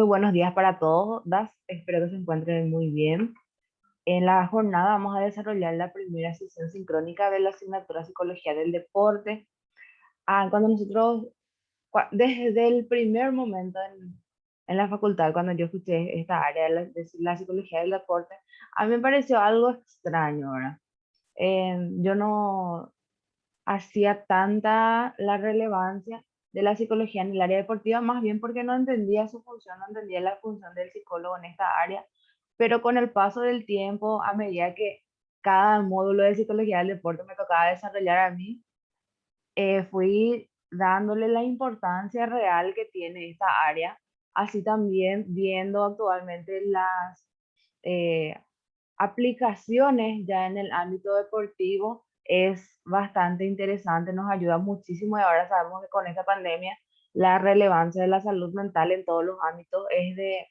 Muy buenos días para todos. Espero que se encuentren muy bien. En la jornada vamos a desarrollar la primera sesión sincrónica de la asignatura Psicología del Deporte. Cuando nosotros, desde el primer momento en la facultad, cuando yo escuché esta área de la Psicología del Deporte, a mí me pareció algo extraño, ¿verdad? Yo no hacía tanta la relevancia de la psicología en el área deportiva, más bien porque no entendía su función, no entendía la función del psicólogo en esta área, pero con el paso del tiempo, a medida que cada módulo de psicología del deporte me tocaba desarrollar a mí, fui dándole la importancia real que tiene esta área, así también viendo actualmente las eh, aplicaciones ya en el ámbito deportivo es bastante interesante, nos ayuda muchísimo y ahora sabemos que con esta pandemia la relevancia de la salud mental en todos los ámbitos es de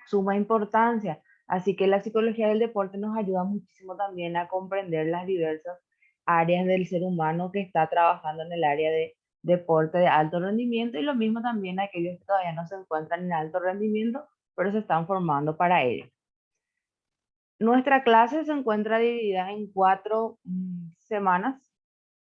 suma importancia. Así que la psicología del deporte nos ayuda muchísimo también a comprender las diversas áreas del ser humano que está trabajando en el área de deporte de alto rendimiento y lo mismo también aquellos que todavía no se encuentran en alto rendimiento, pero se están formando para ello. Nuestra clase se encuentra dividida en semanas,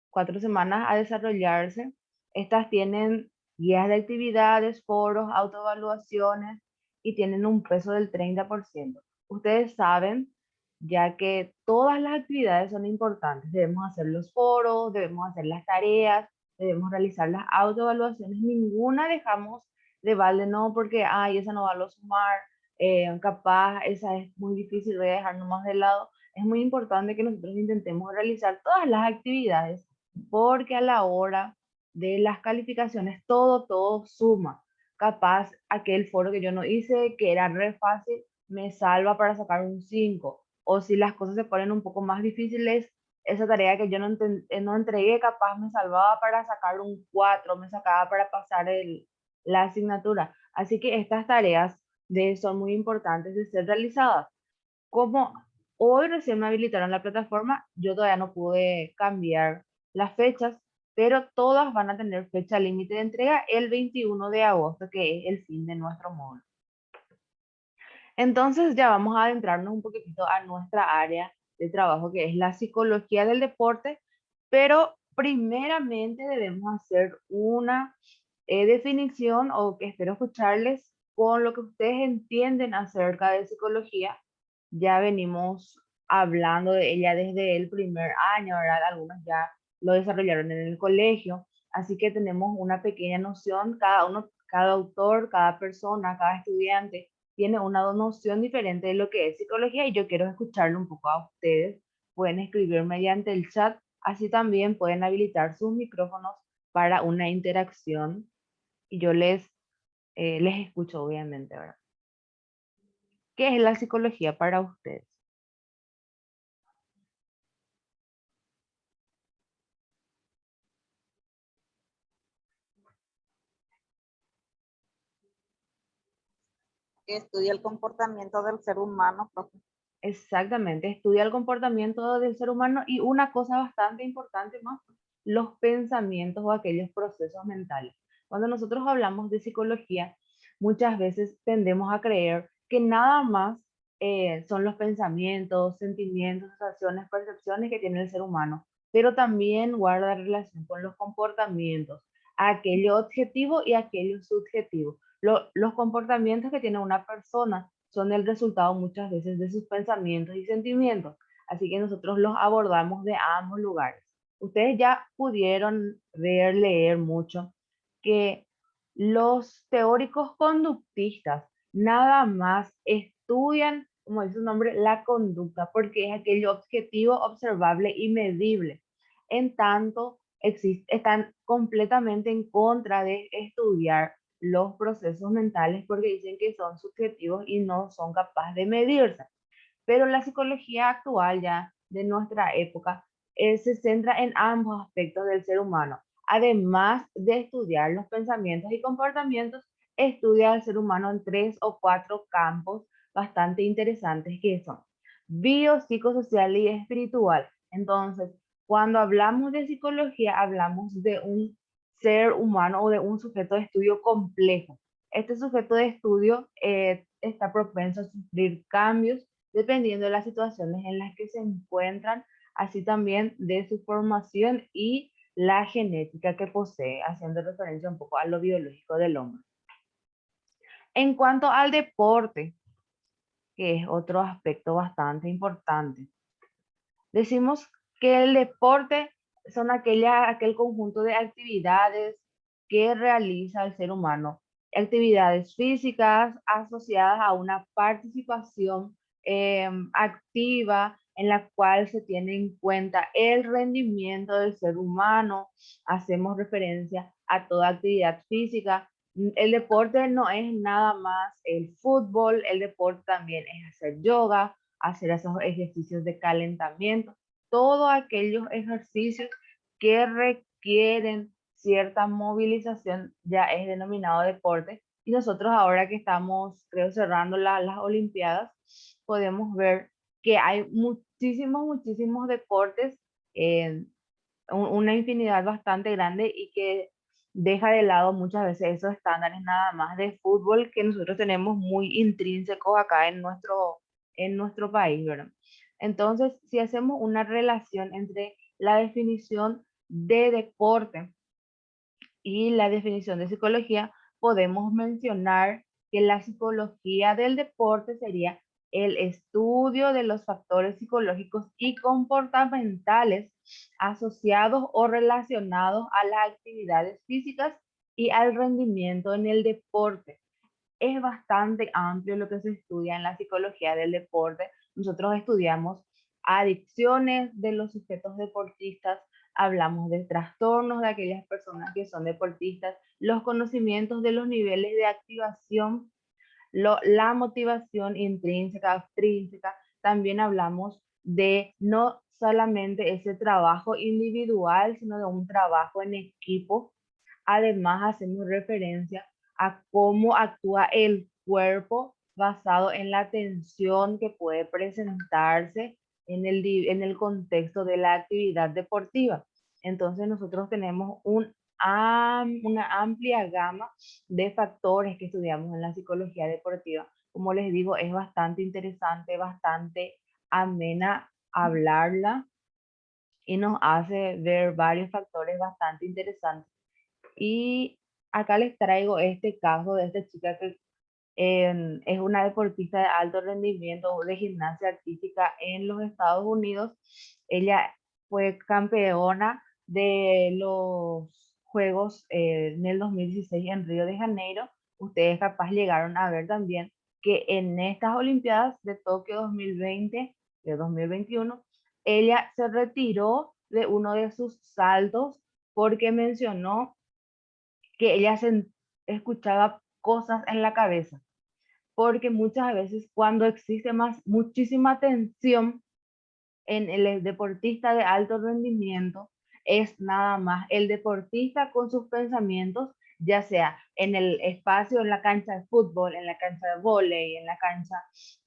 4 semanas a desarrollarse. Estas tienen guías de actividades, foros, autoevaluaciones y tienen un peso del 30%. Ustedes saben, ya que todas las actividades son importantes. Debemos hacer los foros, debemos hacer las tareas, debemos realizar las autoevaluaciones. Ninguna dejamos de balde, no, porque, ay, esa no va a sumar, capaz, esa es muy difícil, voy a dejar nomás de lado. Es muy importante que nosotros intentemos realizar todas las actividades porque a la hora de las calificaciones todo suma. Capaz aquel foro que yo no hice, que era re fácil, me salva para sacar un 5. O si las cosas se ponen un poco más difíciles, esa tarea que yo no entregué, capaz me salvaba para sacar un 4, me sacaba para pasar la asignatura. Así que estas tareas son muy importantes de ser realizadas. Como hoy recién me habilitaron la plataforma, yo todavía no pude cambiar las fechas, pero todas van a tener fecha límite de entrega el 21 de agosto, que es el fin de nuestro módulo. Entonces ya vamos a adentrarnos un poquitito a nuestra área de trabajo, que es la psicología del deporte, pero primeramente debemos hacer una definición o que espero escucharles con lo que ustedes entienden acerca de psicología. Ya venimos hablando de ella desde el primer año, ¿verdad? Algunos ya lo desarrollaron en el colegio, así que tenemos una pequeña noción, cada uno, cada autor, cada persona, cada estudiante tiene una noción diferente de lo que es psicología y yo quiero escucharlo un poco a ustedes. Pueden escribir mediante el chat, así también pueden habilitar sus micrófonos para una interacción y yo les escucho obviamente, ¿verdad? ¿Qué es la psicología para ustedes? Que estudia el comportamiento del ser humano, profe. Exactamente, estudia el comportamiento del ser humano y una cosa bastante importante más, los pensamientos o aquellos procesos mentales. Cuando nosotros hablamos de psicología, muchas veces tendemos a creer que nada más son los pensamientos, sentimientos, sensaciones, percepciones que tiene el ser humano, pero también guarda relación con los comportamientos, aquello objetivo y aquello subjetivo. Los comportamientos que tiene una persona son el resultado muchas veces de sus pensamientos y sentimientos, así que nosotros los abordamos de ambos lugares. Ustedes ya pudieron ver, leer mucho que los teóricos conductistas nada más estudian, como dice su nombre, la conducta, porque es aquello objetivo, observable y medible. En tanto, están completamente en contra de estudiar los procesos mentales porque dicen que son subjetivos y no son capaces de medirse. Pero la psicología actual ya de nuestra época se centra en ambos aspectos del ser humano. Además de estudiar los pensamientos y comportamientos, estudia al ser humano en 3 o 4 campos bastante interesantes que son bio, psicosocial y espiritual. Entonces, cuando hablamos de psicología, hablamos de un ser humano o de un sujeto de estudio complejo. Este sujeto de estudio está propenso a sufrir cambios dependiendo de las situaciones en las que se encuentran, así también de su formación y la genética que posee, haciendo referencia un poco a lo biológico del hombre. En cuanto al deporte, que es otro aspecto bastante importante, decimos que el deporte son aquel conjunto de actividades que realiza el ser humano, actividades físicas asociadas a una participación activa en la cual se tiene en cuenta el rendimiento del ser humano. Hacemos referencia a toda actividad física. El deporte no es nada más el fútbol, el deporte también es hacer yoga, hacer esos ejercicios de calentamiento, todos aquellos ejercicios que requieren cierta movilización ya es denominado deporte. Y nosotros ahora que estamos, creo, cerrando las Olimpiadas, podemos ver que hay muchísimos deportes, eh, una infinidad bastante grande y que deja de lado muchas veces esos estándares nada más de fútbol que nosotros tenemos muy intrínsecos acá en nuestro país, ¿verdad? Entonces, si hacemos una relación entre la definición de deporte y la definición de psicología, podemos mencionar que la psicología del deporte sería el estudio de los factores psicológicos y comportamentales asociados o relacionados a las actividades físicas y al rendimiento en el deporte. Es bastante amplio lo que se estudia en la psicología del deporte. Nosotros estudiamos adicciones de los sujetos deportistas, hablamos de trastornos de aquellas personas que son deportistas, los conocimientos de los niveles de activación, la motivación intrínseca, extrínseca. También hablamos de no solamente ese trabajo individual, sino de un trabajo en equipo. Además, hacemos referencia a cómo actúa el cuerpo basado en la tensión que puede presentarse en el contexto de la actividad deportiva. Entonces, nosotros tenemos una amplia gama de factores que estudiamos en la psicología deportiva. Como les digo, es bastante interesante, bastante amena hablarla y nos hace ver varios factores bastante interesantes. Y acá les traigo este caso de esta chica que es una deportista de alto rendimiento de gimnasia artística en los Estados Unidos. Ella fue campeona de los Juegos en el 2016 en Río de Janeiro. Ustedes capaz llegaron a ver también que en estas Olimpiadas de Tokio 2020, de 2021, ella se retiró de uno de sus saltos porque mencionó que ella escuchaba cosas en la cabeza, porque muchas veces cuando existe muchísima tensión en el deportista de alto rendimiento, es nada más el deportista con sus pensamientos, ya sea en el espacio, en la cancha de fútbol, en la cancha de vóley, en la cancha,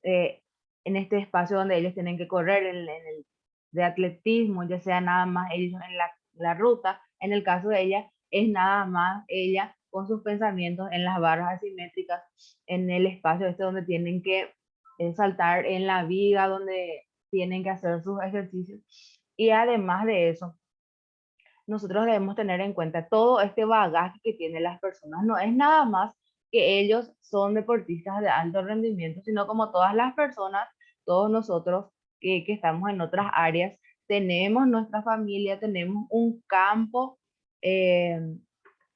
eh, en este espacio donde ellos tienen que correr, en el de atletismo, ya sea nada más ellos en la ruta. En el caso de ella, es nada más ella con sus pensamientos en las barras asimétricas, en el espacio este donde tienen que saltar en la viga, donde tienen que hacer sus ejercicios. Y además de eso, nosotros debemos tener en cuenta todo este bagaje que tienen las personas. No es nada más que ellos son deportistas de alto rendimiento, sino como todas las personas, todos nosotros que estamos en otras áreas, tenemos nuestra familia, tenemos un campo eh,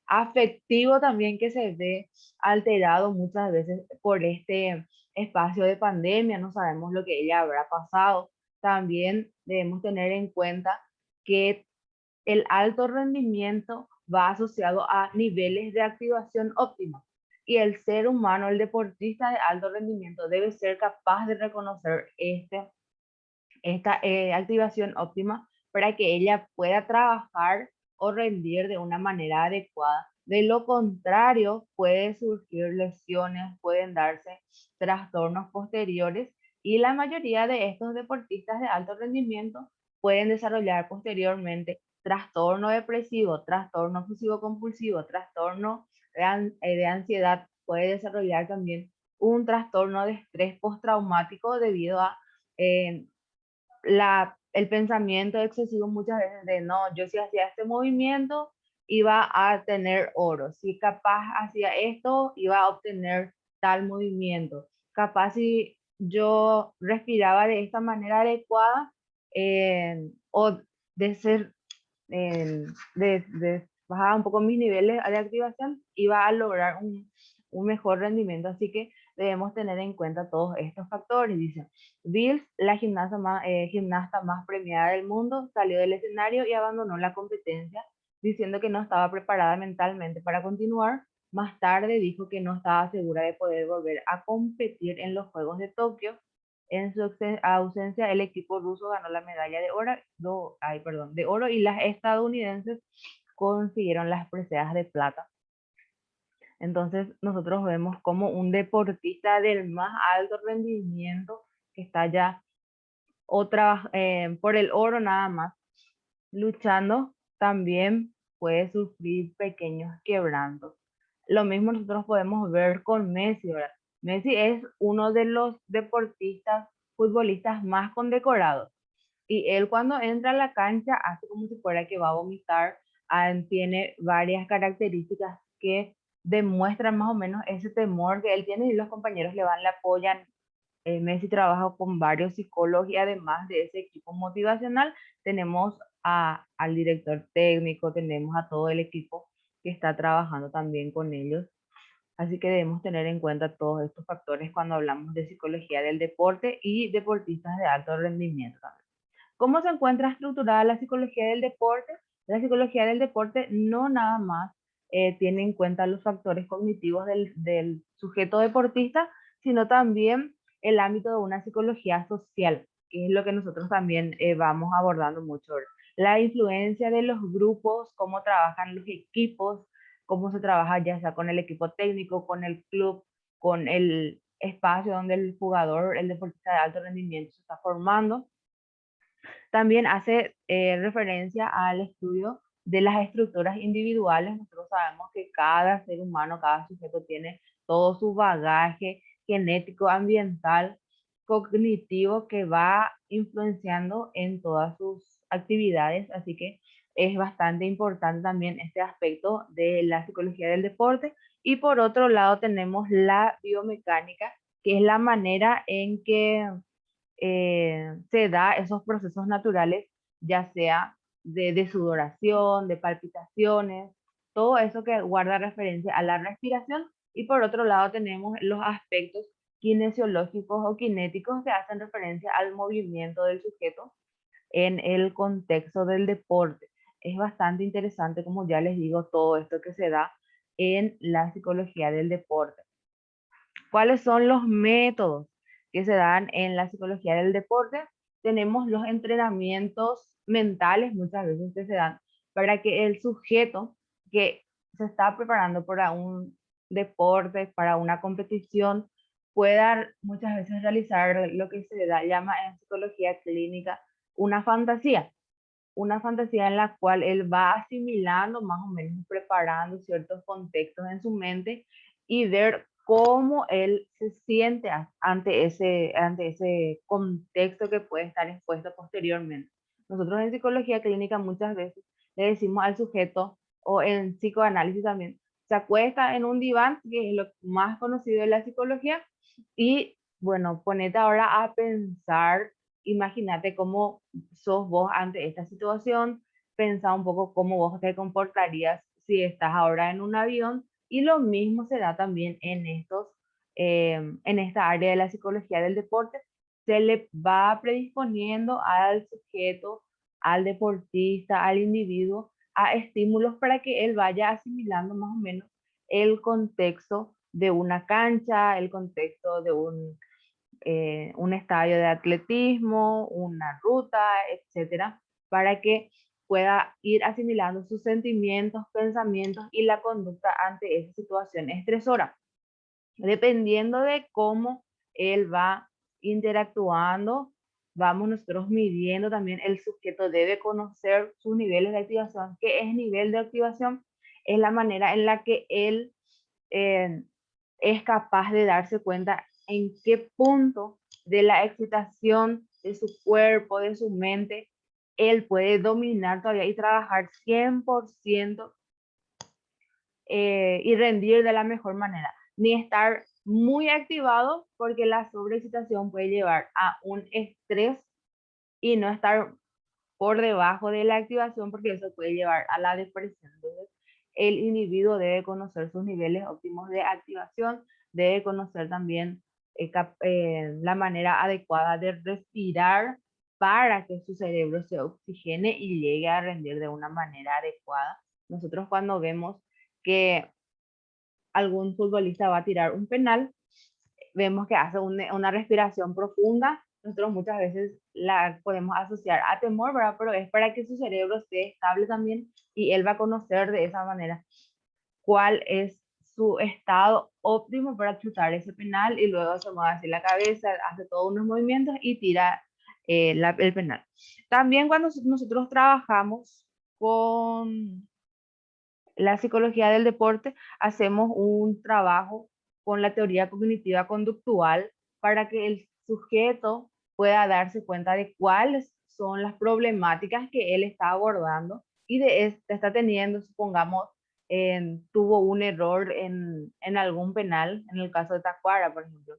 afectivo también que se ve alterado muchas veces por este espacio de pandemia. No sabemos lo que ella habrá pasado. También debemos tener en cuenta que el alto rendimiento va asociado a niveles de activación óptima. Y el ser humano, el deportista de alto rendimiento, debe ser capaz de reconocer esta activación óptima para que ella pueda trabajar o rendir de una manera adecuada. De lo contrario, pueden surgir lesiones, pueden darse trastornos posteriores y la mayoría de estos deportistas de alto rendimiento pueden desarrollar posteriormente trastorno depresivo, trastorno obsesivo compulsivo, trastorno de ansiedad puede desarrollar también un trastorno de estrés postraumático debido a eh, el pensamiento excesivo muchas veces de no, yo si hacía este movimiento iba a tener oro, si capaz hacía esto iba a obtener tal movimiento, capaz si yo respiraba de esta manera adecuada o de ser, de bajar un poco mis niveles de activación, iba a lograr un mejor rendimiento, así que debemos tener en cuenta todos estos factores. Dice, Bills, la gimnasta más premiada del mundo, salió del escenario y abandonó la competencia, diciendo que no estaba preparada mentalmente para continuar. Más tarde dijo que no estaba segura de poder volver a competir en los Juegos de Tokio. En su ausencia, el equipo ruso ganó la medalla de oro, de oro y las estadounidenses consiguieron las preseas de plata. Entonces nosotros vemos como un deportista del más alto rendimiento que está ya por el oro nada más luchando, también puede sufrir pequeños quebrantos. Lo mismo nosotros podemos ver con Messi, ¿verdad? Messi es uno de los deportistas, futbolistas más condecorados. Y él cuando entra a la cancha hace como si fuera que va a vomitar. Tiene varias características que demuestran más o menos ese temor que él tiene y los compañeros le apoyan. Messi trabaja con varios psicólogos y además de ese equipo motivacional tenemos al director técnico, tenemos a todo el equipo que está trabajando también con ellos. Así que debemos tener en cuenta todos estos factores cuando hablamos de psicología del deporte y deportistas de alto rendimiento también. ¿Cómo se encuentra estructurada la psicología del deporte? La psicología del deporte no nada más tiene en cuenta los factores cognitivos del sujeto deportista, sino también el ámbito de una psicología social, que es lo que nosotros también vamos abordando mucho. La influencia de los grupos, cómo trabajan los equipos, cómo se trabaja ya sea con el equipo técnico, con el club, con el espacio donde el jugador, el deportista de alto rendimiento se está formando. También hace referencia al estudio de las estructuras individuales. Nosotros sabemos que cada ser humano, cada sujeto tiene todo su bagaje genético, ambiental, cognitivo que va influenciando en todas sus actividades. Así que es bastante importante también este aspecto de la psicología del deporte. Y por otro lado tenemos la biomecánica, que es la manera en que se da esos procesos naturales, ya sea de sudoración, de palpitaciones, todo eso que guarda referencia a la respiración. Y por otro lado tenemos los aspectos kinesiológicos o cinéticos que hacen referencia al movimiento del sujeto en el contexto del deporte. Es bastante interesante, como ya les digo, todo esto que se da en la psicología del deporte. ¿Cuáles son los métodos que se dan en la psicología del deporte? Tenemos los entrenamientos mentales, muchas veces que se dan para que el sujeto que se está preparando para un deporte, para una competición, pueda muchas veces realizar lo que llama en psicología clínica una fantasía en la cual él va asimilando, más o menos preparando ciertos contextos en su mente y ver cómo él se siente ante ese contexto que puede estar expuesto posteriormente. Nosotros en psicología clínica muchas veces le decimos al sujeto, o en psicoanálisis también, se acuesta en un diván, que es lo más conocido de la psicología, y bueno, ponete ahora a pensar, imagínate cómo sos vos ante esta situación, pensá un poco cómo vos te comportarías si estás ahora en un avión, y lo mismo se da también en esta área de la psicología del deporte. Se le va predisponiendo al sujeto, al deportista, al individuo, a estímulos para que él vaya asimilando más o menos el contexto de una cancha, el contexto de un estadio de atletismo, una ruta, etcétera, para que pueda ir asimilando sus sentimientos, pensamientos y la conducta ante esa situación estresora. Dependiendo de cómo él va interactuando, vamos nosotros midiendo también, el sujeto debe conocer sus niveles de activación. ¿Qué es nivel de activación? Es la manera en la que él es capaz de darse cuenta en qué punto de la excitación de su cuerpo, de su mente, él puede dominar todavía y trabajar 100% y rendir de la mejor manera, ni estar muy activado porque la sobreexcitación puede llevar a un estrés y no estar por debajo de la activación porque eso puede llevar a la depresión. Entonces, el individuo debe conocer sus niveles óptimos de activación, debe conocer también la manera adecuada de respirar para que su cerebro se oxigene y llegue a rendir de una manera adecuada. Nosotros cuando vemos que algún futbolista va a tirar un penal, vemos que hace una respiración profunda. Nosotros muchas veces la podemos asociar a temor, ¿verdad? Pero es para que su cerebro esté estable también y él va a conocer de esa manera cuál es su estado óptimo para chutar ese penal y luego se mueve así la cabeza, hace todos unos movimientos y tira el penal. También cuando nosotros trabajamos con la psicología del deporte, hacemos un trabajo con la teoría cognitiva conductual para que el sujeto pueda darse cuenta de cuáles son las problemáticas que él está abordando y de este está teniendo, supongamos, tuvo un error en algún penal, en el caso de Tacuara, por ejemplo.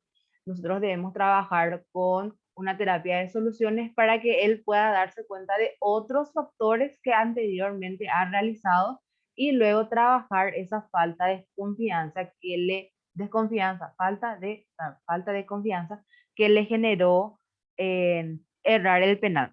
Nosotros debemos trabajar con una terapia de soluciones para que él pueda darse cuenta de otros factores que anteriormente ha realizado y luego trabajar esa falta de confianza que le desconfianza, falta de confianza que le generó errar el penal.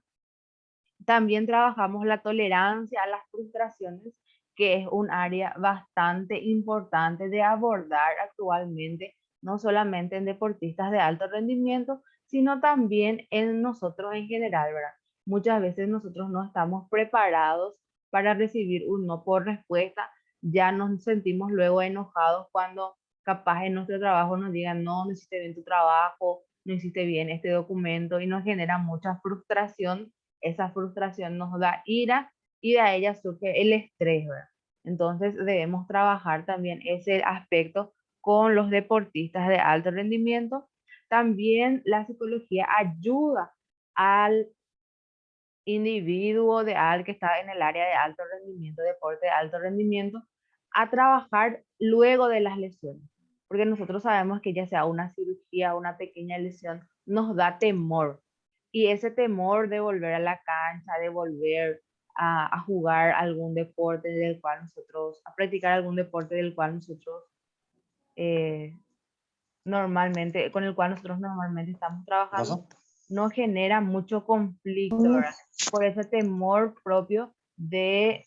También trabajamos la tolerancia a las frustraciones, que es un área bastante importante de abordar actualmente, no solamente en deportistas de alto rendimiento, sino también en nosotros en general, ¿verdad? Muchas veces nosotros no estamos preparados para recibir un no por respuesta, ya nos sentimos luego enojados cuando capaz en nuestro trabajo nos digan, no, no hiciste bien tu trabajo, no hiciste bien este documento y nos genera mucha frustración. Esa frustración nos da ira y de ella surge el estrés, ¿verdad? Entonces debemos trabajar también ese aspecto con los deportistas de alto rendimiento. También la psicología ayuda al individuo al que está en el área de alto rendimiento, deporte de alto rendimiento, a trabajar luego de las lesiones. Porque nosotros sabemos que ya sea una cirugía, una pequeña lesión, nos da temor. Y ese temor de volver a la cancha, de volver a jugar algún deporte del cual nosotros, a practicar algún deporte del cual nosotros eh, normalmente, con el cual nosotros normalmente estamos trabajando, no genera mucho conflicto, ¿verdad? Por ese temor propio del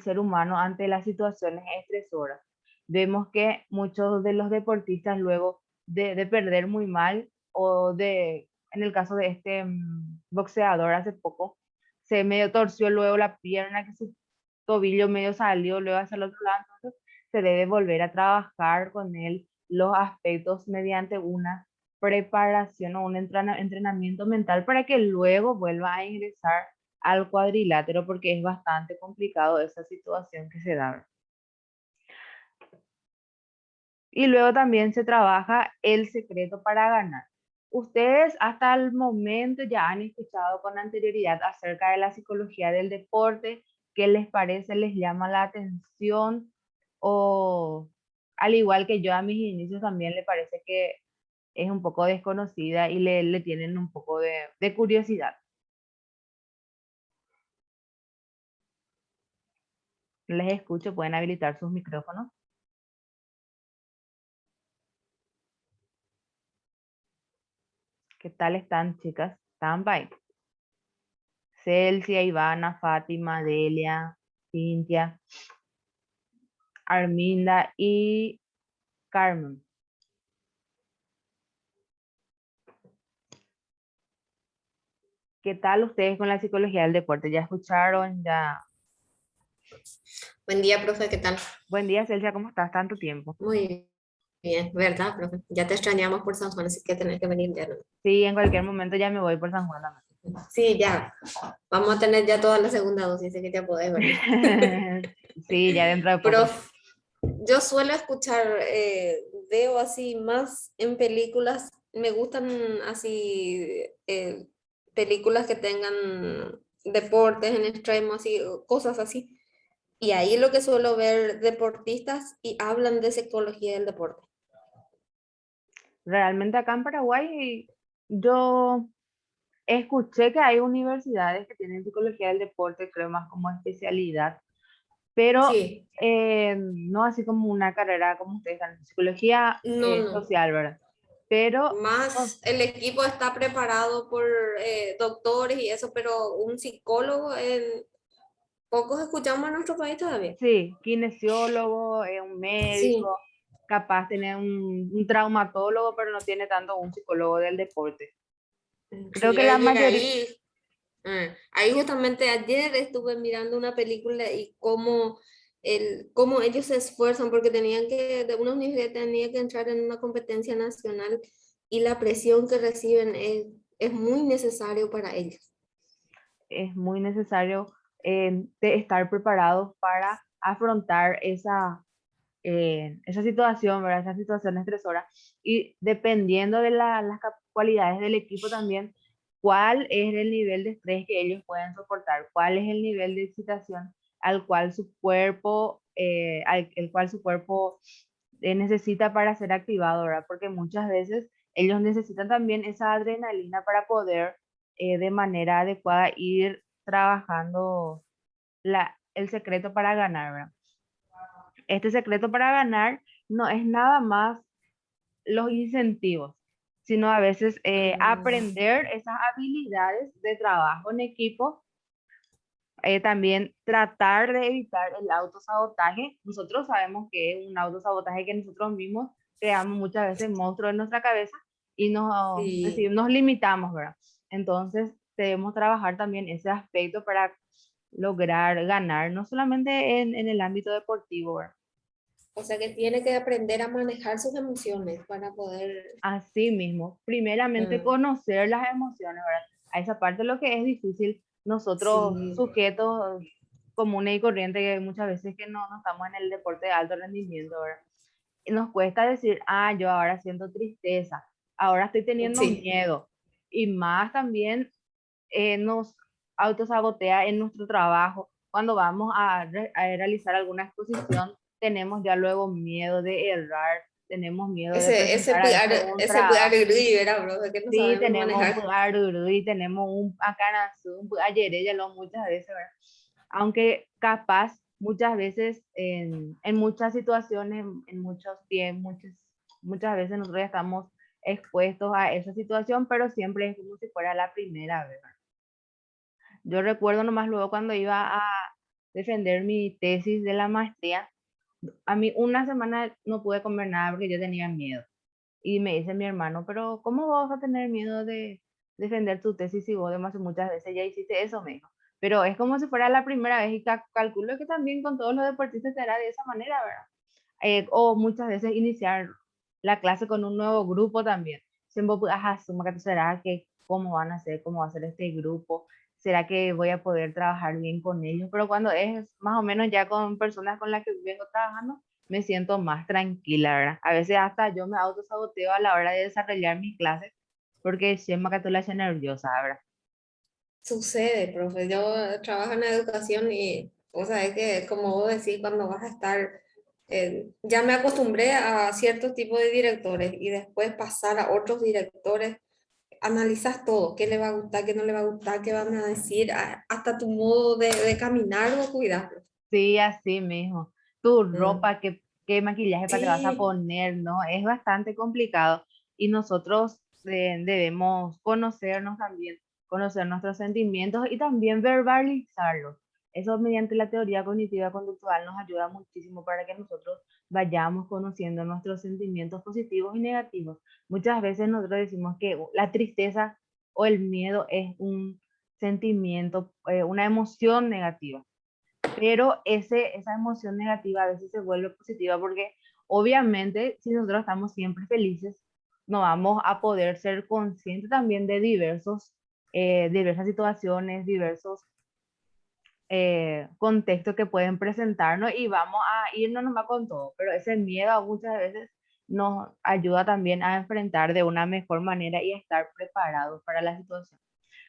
ser humano ante las situaciones estresoras. Vemos que muchos de los deportistas luego de perder muy mal o en el caso de este boxeador hace poco, se medio torció luego la pierna, que su tobillo medio salió luego hacia el otro lado, entonces se debe volver a trabajar con él los aspectos mediante una preparación o un entrenamiento mental para que luego vuelva a ingresar al cuadrilátero porque es bastante complicado esa situación que se da. Y luego también se trabaja el secreto para ganar. Ustedes hasta el momento ya han escuchado con anterioridad acerca de la psicología del deporte. ¿Qué les parece? ¿Les llama la atención? O al igual que yo a mis inicios también le parece que es un poco desconocida y le tienen un poco de curiosidad. Les escucho, pueden habilitar sus micrófonos. ¿Qué tal están, chicas? ¿Están bye? Celsia, Ivana, Fátima, Delia, Cintia, Arminda y Carmen. ¿Qué tal ustedes con la psicología del deporte? ¿Ya escucharon? ¿Ya? Buen día, profe, ¿qué tal? Buen día, Celsia, ¿cómo estás? Tanto tiempo. Muy bien, ¿verdad, profe? Ya te extrañamos por San Juan, así que tenés que venir ya, ¿no? Sí, en cualquier momento ya me voy por San Juan también. Sí, ya. Vamos a tener ya toda la segunda dosis, así que ya podés venir. Sí, ya dentro de poco. Prof, Yo suelo escuchar, veo así más en películas, me gustan así películas que tengan deportes en extremo, así, o cosas así. Y ahí lo que suelo ver deportistas y hablan de psicología del deporte. Realmente acá en Paraguay yo escuché que hay universidades que tienen psicología del deporte, creo más como especialidad, pero Sí, no así como una carrera como ustedes están, psicología no, no. social, ¿verdad? Pero no, Más el equipo está preparado por doctores y eso, pero un psicólogo, pocos escuchamos en nuestro país todavía. sí, kinesiólogo, un Sí, médico, capaz tener un traumatólogo, pero no tiene tanto un psicólogo del deporte. Creo sí, que la mayoría, ahí, ahí justamente ayer estuve mirando una película y cómo ellos se esfuerzan porque de una universidad tenía que entrar en una competencia nacional y la presión que reciben es muy necesario para ellos. es muy necesario de estar preparados para afrontar esa situación, ¿verdad? Esa situación estresora. Y dependiendo de las cualidades del equipo también, cuál es el nivel de estrés que ellos pueden soportar, cuál es el nivel de excitación al cual su cuerpo, el cual su cuerpo necesita para ser activado, ¿verdad? Porque muchas veces ellos necesitan también esa adrenalina para poder de manera adecuada ir trabajando el secreto para ganar, ¿verdad? Este secreto para ganar no es nada más los incentivos, sino a veces Mm, aprender esas habilidades de trabajo en equipo, también tratar de evitar el autosabotaje. Nosotros sabemos que es un autosabotaje que nosotros mismos creamos muchas veces monstruos en nuestra cabeza y sí. nos limitamos, ¿verdad? Entonces debemos trabajar también ese aspecto para lograr ganar, no solamente en el ámbito deportivo, ¿verdad? O sea que tiene que aprender a manejar sus emociones para poder... Así mismo, primeramente Mm, conocer las emociones, ¿verdad? A esa parte lo que es difícil, nosotros sí, sujetos comunes y corrientes, que muchas veces que no estamos en el deporte de alto rendimiento, ¿verdad? Y nos cuesta decir, ah, yo ahora siento tristeza, ahora estoy teniendo sí. miedo. Y más también nos autosabotea en nuestro trabajo. Cuando vamos a realizar alguna exposición, tenemos ya luego miedo de errar, tenemos miedo de presentar a veces un Ese trabajo. pudarurú, ¿verdad, bro? De que no Sí, sabemos tenemos un manejar. puarurú y tenemos un acanazú, un ayer ya lo muchas veces, ¿verdad? Aunque capaz muchas veces en muchas situaciones, en muchos tiempos, muchas veces nosotros ya estamos expuestos a esa situación, pero siempre es como si fuera la primera vez. Yo recuerdo nomás luego cuando iba a defender mi tesis de la maestría, a mí una semana no pude comer nada porque yo tenía miedo. Y me dice mi hermano, pero ¿cómo vas a tener miedo de defender tu tesis si vos además muchas veces ya hiciste eso? Me dijo. Pero es como si fuera la primera vez y calculo que también con todos los deportistas será de esa manera, ¿verdad? O muchas veces iniciar la clase con un nuevo grupo también. Siempre, pues, ajá, suma que será que cómo van a hacer, cómo va a ser este grupo, será que voy a poder trabajar bien con ellos, pero cuando es más o menos ya con personas con las que vengo trabajando, me siento más tranquila, ¿verdad? A veces hasta yo me autosaboteo a la hora de desarrollar mis clases porque siempre que tú la nerviosa, ¿verdad? Sucede, profe. Yo trabajo en educación y, o sea, es que, como vos decís, cuando vas a estar, ya me acostumbré a ciertos tipos de directores y después pasar a otros directores, analizas todo, qué le va a gustar, qué no le va a gustar, qué van a decir, hasta tu modo de caminar o cuidarlo. Sí, así mismo. Tu Mm. ropa, qué maquillaje para te vas a Sí, poner, ¿no? Es bastante complicado y nosotros debemos conocernos también, conocer nuestros sentimientos y también verbalizarlos. Eso mediante la teoría cognitiva conductual nos ayuda muchísimo para que nosotros vayamos conociendo nuestros sentimientos positivos y negativos. Muchas veces nosotros decimos que la tristeza o el miedo es un sentimiento, una emoción negativa, pero esa emoción negativa a veces se vuelve positiva porque obviamente si nosotros estamos siempre felices, no vamos a poder ser conscientes también de diversas situaciones, diversos contextos que pueden presentarnos y vamos a irnos nomás con todo, pero ese miedo muchas veces nos ayuda también a enfrentar de una mejor manera y a estar preparados para la situación.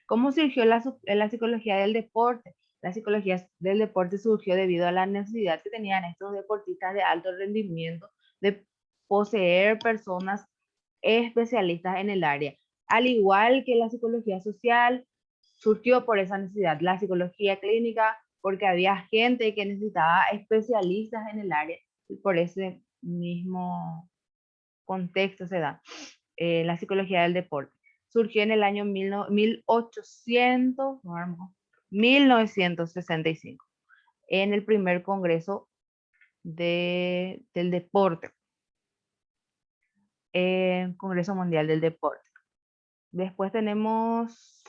¿Cómo surgió la psicología del deporte? La psicología del deporte surgió debido a la necesidad que tenían estos deportistas de alto rendimiento de poseer personas especialistas en el área. Al igual que la psicología social, surgió por esa necesidad. La psicología clínica, porque había gente que necesitaba especialistas en el área, y por ese mismo contexto se da la psicología del deporte. Surgió en el año 1965, en el primer congreso del deporte, Congreso Mundial del Deporte. Después tenemos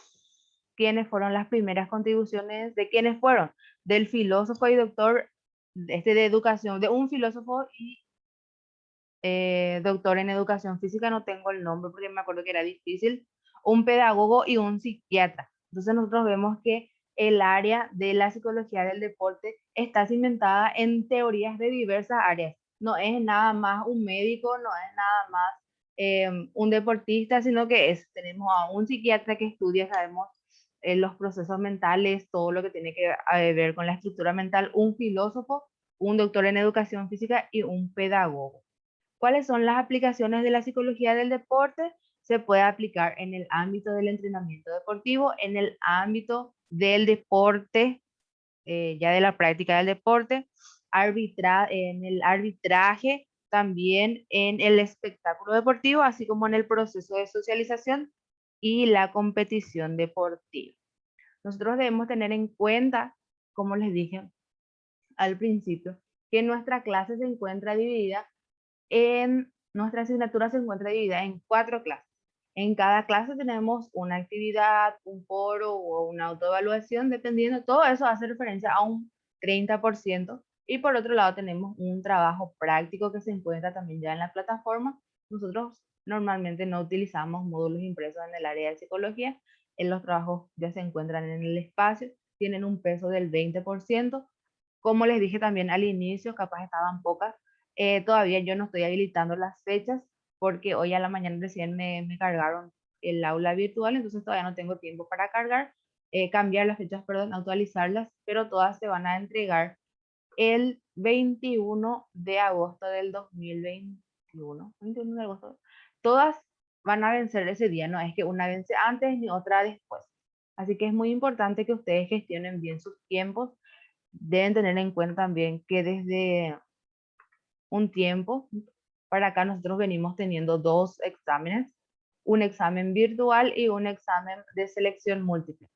quiénes fueron las primeras contribuciones, de quiénes fueron, del filósofo y doctor de educación, de un filósofo y doctor en educación física, no tengo el nombre porque me acuerdo que era difícil, un pedagogo y un psiquiatra. Entonces nosotros vemos que el área de la psicología del deporte está cimentada en teorías de diversas áreas. No es nada más un médico, no es nada más un deportista, sino que tenemos a un psiquiatra que estudia, sabemos, los procesos mentales, todo lo que tiene que ver con la estructura mental, un filósofo, un doctor en educación física y un pedagogo. ¿Cuáles son las aplicaciones de la psicología del deporte? Se puede aplicar en el ámbito del entrenamiento deportivo, en el ámbito del deporte, ya de la práctica del deporte, en el arbitraje, también en el espectáculo deportivo, así como en el proceso de socialización y la competición deportiva. Nosotros debemos tener en cuenta, como les dije al principio, que nuestra clase se encuentra dividida nuestra asignatura se encuentra dividida en 4 clases. En cada clase tenemos una actividad, un foro o una autoevaluación, dependiendo, todo eso hace referencia a un 30%. Y por otro lado tenemos un trabajo práctico que se encuentra también ya en la plataforma. Nosotros normalmente no utilizamos módulos impresos en el área de psicología. Los trabajos ya se encuentran en el espacio, tienen un peso del 20%. Como les dije también al inicio, capaz estaban pocas, todavía yo no estoy habilitando las fechas porque hoy a la mañana recién me cargaron el aula virtual, entonces todavía no tengo tiempo para cambiar las fechas, perdón, actualizarlas, pero todas se van a entregar el 21 de agosto del 2021. 21 de agosto. Todas van a vencer ese día, no es que una vence antes ni otra después. Así que es muy importante que ustedes gestionen bien sus tiempos. Deben tener en cuenta también que desde un tiempo para acá nosotros venimos teniendo 2 exámenes, un examen virtual y un examen de selección múltiple.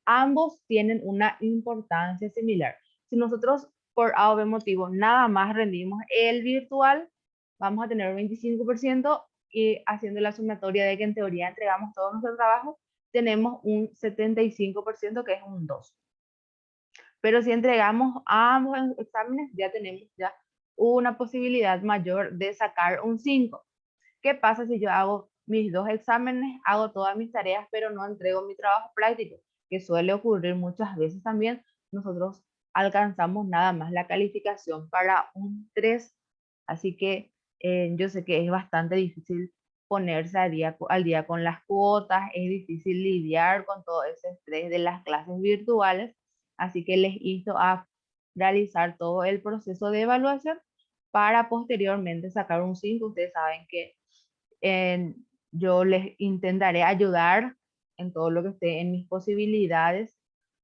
Ambos tienen una importancia similar. Si nosotros por A o B motivo nada más rendimos el virtual, vamos a tener un 25% y haciendo la sumatoria de que en teoría entregamos todo nuestro trabajo, tenemos un 75% que es un 2. Pero si entregamos ambos exámenes, ya tenemos ya una posibilidad mayor de sacar un 5. ¿Qué pasa si yo hago mis 2 exámenes, hago todas mis tareas, pero no entrego mi trabajo práctico? Que suele ocurrir muchas veces también. Nosotros alcanzamos nada más la calificación para un 3. Así que yo sé que es bastante difícil ponerse al día con las cuotas, es difícil lidiar con todo ese estrés de las clases virtuales. Así que les insto a realizar todo el proceso de evaluación para posteriormente sacar un 5. Ustedes saben que yo les intentaré ayudar en todo lo que esté en mis posibilidades.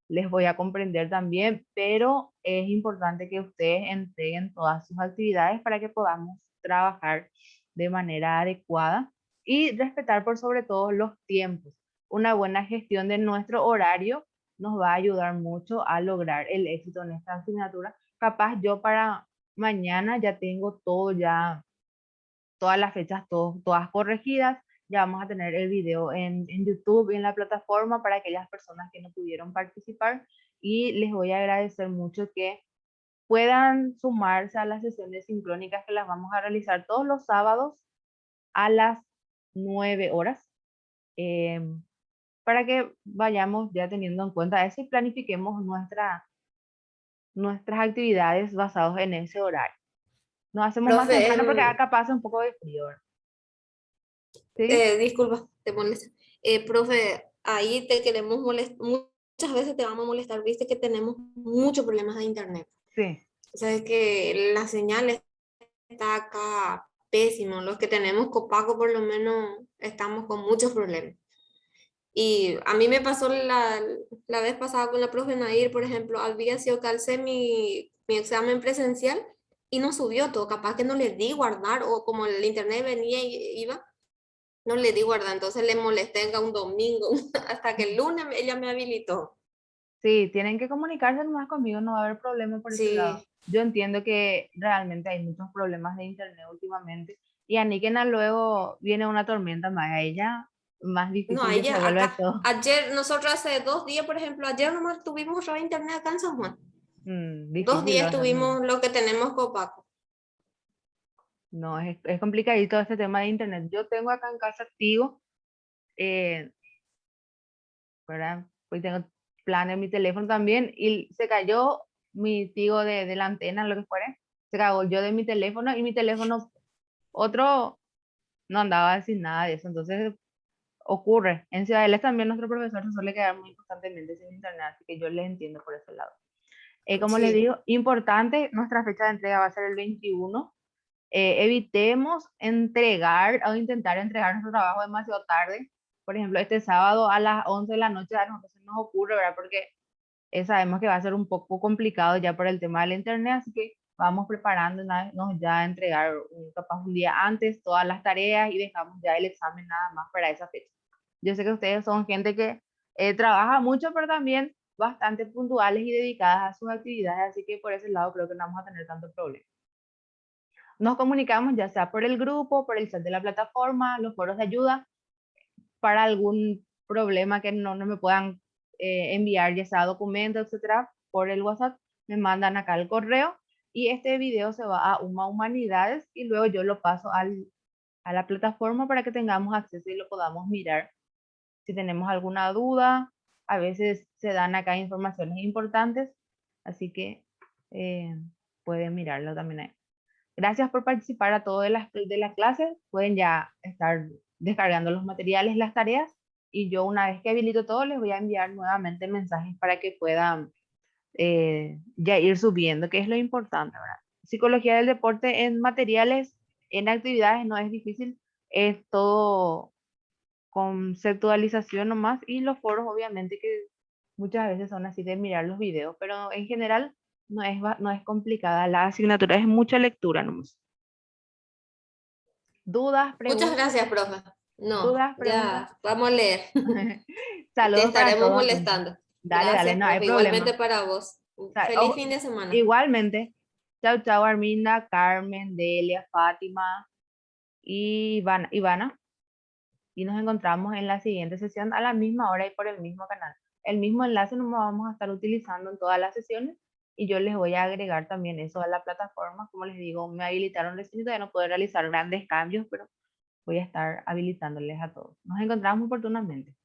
Les voy a comprender también, pero es importante que ustedes entreguen todas sus actividades para que podamos trabajar de manera adecuada y respetar por sobre todo los tiempos. Una buena gestión de nuestro horario nos va a ayudar mucho a lograr el éxito en esta asignatura. Capaz yo para mañana ya tengo todo ya, todas las fechas todas corregidas. Ya vamos a tener el video en YouTube y en la plataforma para aquellas personas que no pudieron participar. Y les voy a agradecer mucho que puedan sumarse a las sesiones sincrónicas que las vamos a realizar todos los sábados a las 9 horas. Para que vayamos ya teniendo en cuenta eso y planifiquemos nuestras actividades basadas en ese horario. Nos hacemos más Profe, temprano porque acá pasa un poco de frío, ¿verdad? ¿Sí? disculpa, te molesta. Profe, ahí te queremos molestar, muchas veces te vamos a molestar, viste que tenemos muchos problemas de internet. Sí. O sea, es que la señal está acá pésimo. Los que tenemos Copaco por lo menos estamos con muchos problemas. Y a mí me pasó la vez pasada con la profe Nair, por ejemplo, había sido calcé mi examen presencial y no subió todo, capaz que no le di guardar o como el internet venía y iba, no le di guardar, entonces le molesté en un domingo hasta que el lunes ella me habilitó. Sí, tienen que comunicarse nomás conmigo, no va a haber problema por ese lado. Sí, Yo entiendo que realmente hay muchos problemas de internet últimamente y a Nikena luego viene una tormenta más a ella, más no, difícil que se ella vuelve acá, todo. ayer, nosotros hace 2 días, por ejemplo, ayer nomás tuvimos otra vez internet acá en San Juan. dos Difícil va días a ser, ¿no? tuvimos lo que tenemos Copaco. No, es complicadito este tema de internet. Yo tengo acá en casa activo, eh, ¿verdad? Pues tengo plan en mi teléfono también y se cayó mi tigo de la antena, lo que fuera. Se cagó yo de mi teléfono y mi teléfono otro no andaba sin nada de eso. Entonces ocurre. En Ciudadanos también nuestro profesor se suele quedar muy constantemente sin internet, así que yo les entiendo por ese lado. Como les Sí. digo, importante, nuestra fecha de entrega va a ser el 21. Evitemos entregar o intentar entregar nuestro trabajo demasiado tarde. Por ejemplo, este sábado a las 11 de la noche a nosotros se nos ocurre, ¿verdad? Porque sabemos que va a ser un poco complicado ya por el tema del internet, así que vamos preparándonos ya a entregar capaz un día antes todas las tareas y dejamos ya el examen nada más para esa fecha. Yo sé que ustedes son gente que trabaja mucho, pero también bastante puntuales y dedicadas a sus actividades, así que por ese lado creo que no vamos a tener tanto problema. Nos comunicamos ya sea por el grupo, por el chat de la plataforma, los foros de ayuda, para algún problema que no me puedan enviar, ya sea documentos, etcétera, por el WhatsApp, me mandan acá el correo y este video se va a UMA Humanidades y luego yo lo paso a la plataforma para que tengamos acceso y lo podamos mirar. Si tenemos alguna duda, a veces se dan acá informaciones importantes, así que eh, pueden mirarlo también ahí. Gracias por participar a todas de las clases. Pueden ya estar descargando los materiales, las tareas, y yo una vez que habilito todo les voy a enviar nuevamente mensajes para que puedan ya ir subiendo, que es lo importante, ¿verdad? Psicología del deporte en materiales, en actividades no es difícil, es todo conceptualización nomás y los foros obviamente que muchas veces son así de mirar los videos, pero en general no es complicada, la asignatura es mucha lectura nomás. ¿Dudas, Muchas preguntas? gracias, profe. No, ¿Dudas, preguntas? ya vamos a leer. Te Saludos para estaremos todos entonces. molestando. Dale, Gracias, no hay profe. Igualmente problema. para vos. Feliz fin de semana. Igualmente. Chao, chao, Arminda, Carmen, Delia, Fátima y Ivana. Y nos encontramos en la siguiente sesión a la misma hora y por el mismo canal. El mismo enlace nos vamos a estar utilizando en todas las sesiones y yo les voy a agregar también eso a la plataforma. Como les digo, me habilitaron recién, todavía no puedo realizar grandes cambios, pero voy a estar habilitándoles a todos. Nos encontramos oportunamente.